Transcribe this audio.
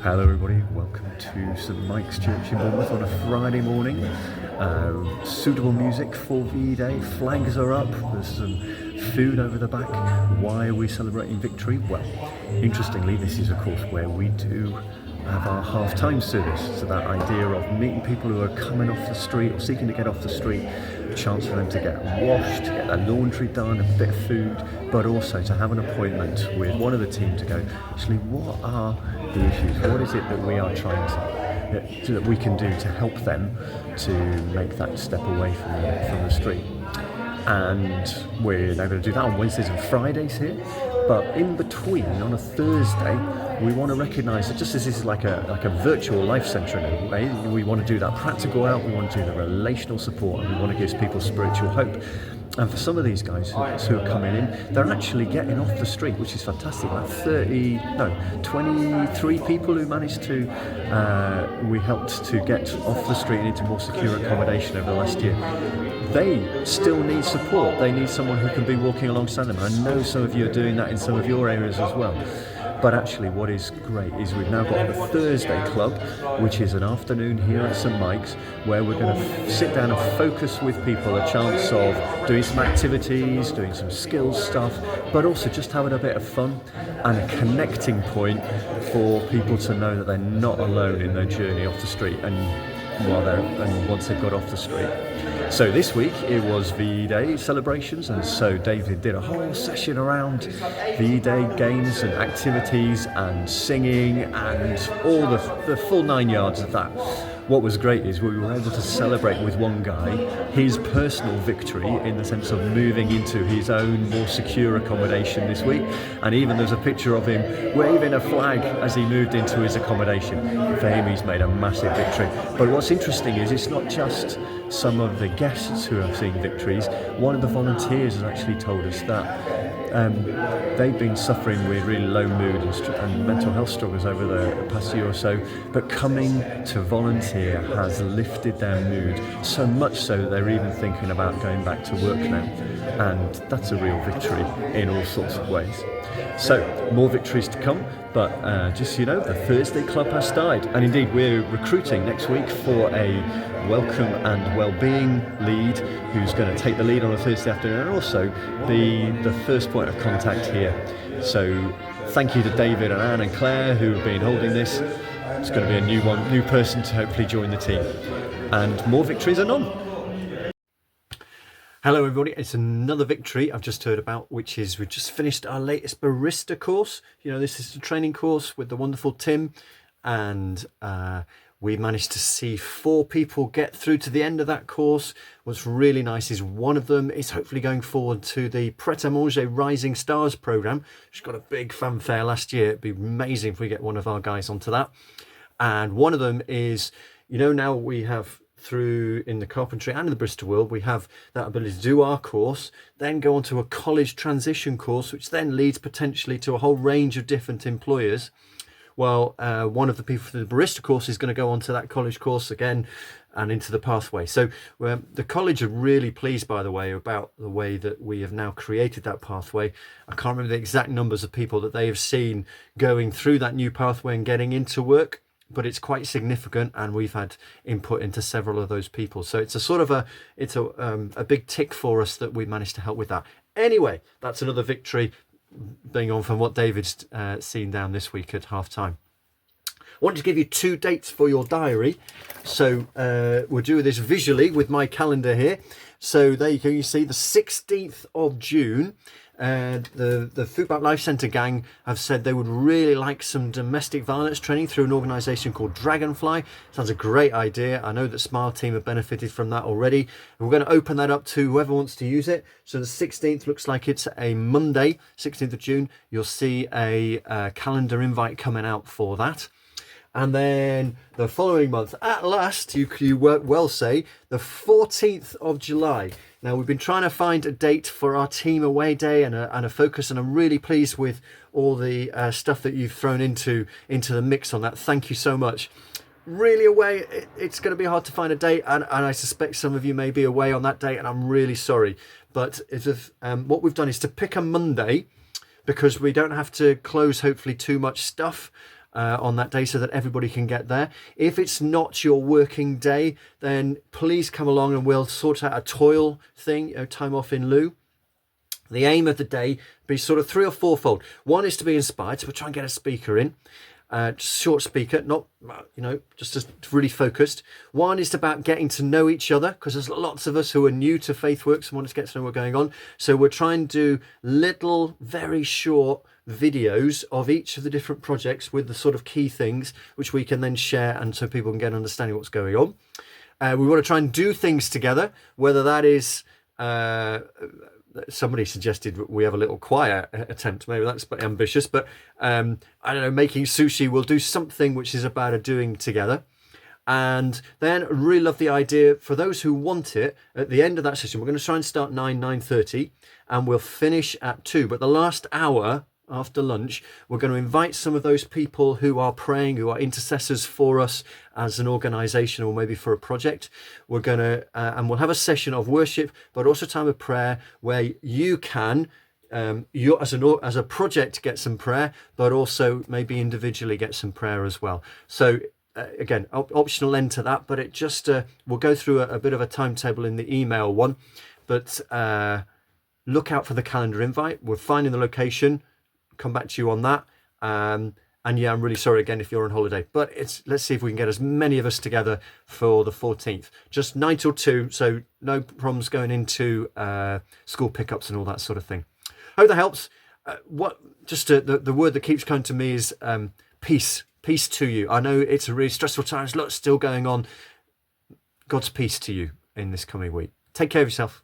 Hello everybody, welcome to St Mike's Church in Bournemouth on a Friday morning. Suitable music for VE Day, flags are up, there's some food over the back. Why are we celebrating victory? Well, interestingly, this is of course where we do have our half-time service. So that idea of meeting people who are coming off the street or seeking to get off the street, a chance for them to get washed, to get their laundry done, a bit of food, but also to have an appointment with one of the team to go, actually, what are the issues? What is it that we are trying to, that we can do to help them to make that step away from the street? And we're now going to do that on Wednesdays and Fridays here. But in between, on a Thursday, we want to recognise that just as this is like a virtual life centre in a way, we want to do that practical out, we want to do the relational support, and we want to give people spiritual hope. And for some of these guys who are coming in, they're actually getting off the street, which is fantastic. Like 23 people who managed to, we helped to get off the street and into more secure accommodation over the last year. They still need support. They need someone who can be walking alongside them. I know some of you are doing that in some of your areas as well. But actually what is great is we've now got the Thursday Club, which is an afternoon here at St Mike's, where we're going to sit down and focus with people, a chance of doing some activities, doing some skills stuff, but also just having a bit of fun and a connecting point for people to know that they're not alone in their journey off the street and once they've got off the street. So this week it was VE Day celebrations, and so David did a whole session around VE Day games and activities and singing and all the full 9 yards of that. What was great is we were able to celebrate with one guy his personal victory in the sense of moving into his own more secure accommodation this week, and even there's a picture of him waving a flag as he moved into his accommodation. For him, he's made a massive victory. But what's interesting is it's not just some of the guests who are seeing victories. One of the volunteers has actually told us that they've been suffering with really low mood and mental health struggles over the past year or so, but coming to volunteer has lifted their mood so much so that they're even thinking about going back to work now, and that's a real victory in all sorts of ways. So more victories to come, but just so you know, the Thursday Club has started, and indeed we're recruiting next week for a welcome and well-being lead who's going to take the lead on a Thursday afternoon and also be the first point of contact here. So thank you to David and Anne and Claire who have been holding this. It's going to be a new person to hopefully join the team, and more victories are none. Hello everybody, it's another victory I've just heard about, which is we've just finished our latest barista course. You know, this is a training course with the wonderful Tim, and we managed to see 4 people get through to the end of that course. What's really nice is one of them is hopefully going forward to the Pret-a-Manger Rising Stars programme. She's got a big fanfare last year. It'd be amazing if we get one of our guys onto that. And one of them is, you know, now we have through in the carpentry and in the Bristol world, we have that ability to do our course, then go on to a college transition course, which then leads potentially to a whole range of different employers. Well, one of the people for the barista course is going to go on to that college course again and into the pathway. So the college are really pleased, by the way, about the way that we have now created that pathway. I can't remember the exact numbers of people that they have seen going through that new pathway and getting into work, but it's quite significant, and we've had input into several of those people. So it's a sort of a big tick for us that we managed to help with that. Anyway, that's another victory, being on from what David's seen down this week at half time. I want to give you 2 dates for your diary. So we'll do this visually with my calendar here. So there you go, you see the 16th of June. The Footback Life Centre gang have said they would really like some domestic violence training through an organisation called Dragonfly. Sounds a great idea. I know that Smile Team have benefited from that already. And we're going to open that up to whoever wants to use it. So the 16th looks like it's a Monday, 16th of June. You'll see a calendar invite coming out for that. And then the following month, at last, you work well say, the 14th of July. Now, we've been trying to find a date for our team away day and a focus, and I'm really pleased with all the stuff that you've thrown into the mix on that. Thank you so much. Really away, it's going to be hard to find a date, and I suspect some of you may be away on that date, and I'm really sorry. But what we've done is to pick a Monday, because we don't have to close, hopefully, too much stuff. on that day so that everybody can get there. If it's not your working day, then please come along and we'll sort out a toil thing, time off in lieu. The aim of the day be sort of 3 or 4-fold. One is to be inspired, so we'll try and get a speaker in. Just short speaker, not, just really focused. One is about getting to know each other, because there's lots of us who are new to FaithWorks and want to get to know what's going on. So we're trying to do little, very short videos of each of the different projects with the sort of key things, which we can then share, and so people can get an understanding of what's going on. We want to try and do things together, whether that is... somebody suggested we have a little choir attempt. Maybe that's a bit ambitious, but I don't know, making sushi. We'll do something which is about a doing together. And then I really love the idea, for those who want it, at the end of that session, we're going to try and start 9:30 and we'll finish at 2. But the last hour after lunch, we're going to invite some of those people who are praying, who are intercessors for us as an organization or maybe for a project. We're going to, and we'll have a session of worship, but also time of prayer where you can, you as a project, get some prayer, but also maybe individually get some prayer as well. So again, optional end to that, but it just, we'll go through a bit of a timetable in the email one, but look out for the calendar invite. We're finding the location. Come back to you on that. And yeah, I'm really sorry again if you're on holiday, but let's see if we can get as many of us together for the 14th. Just 9 till 2, so no problems going into school pickups and all that sort of thing. Hope that helps. The word that keeps coming to me is peace. Peace to you. I know it's a really stressful time. There's lots still going on. God's peace to you in this coming week. Take care of yourself.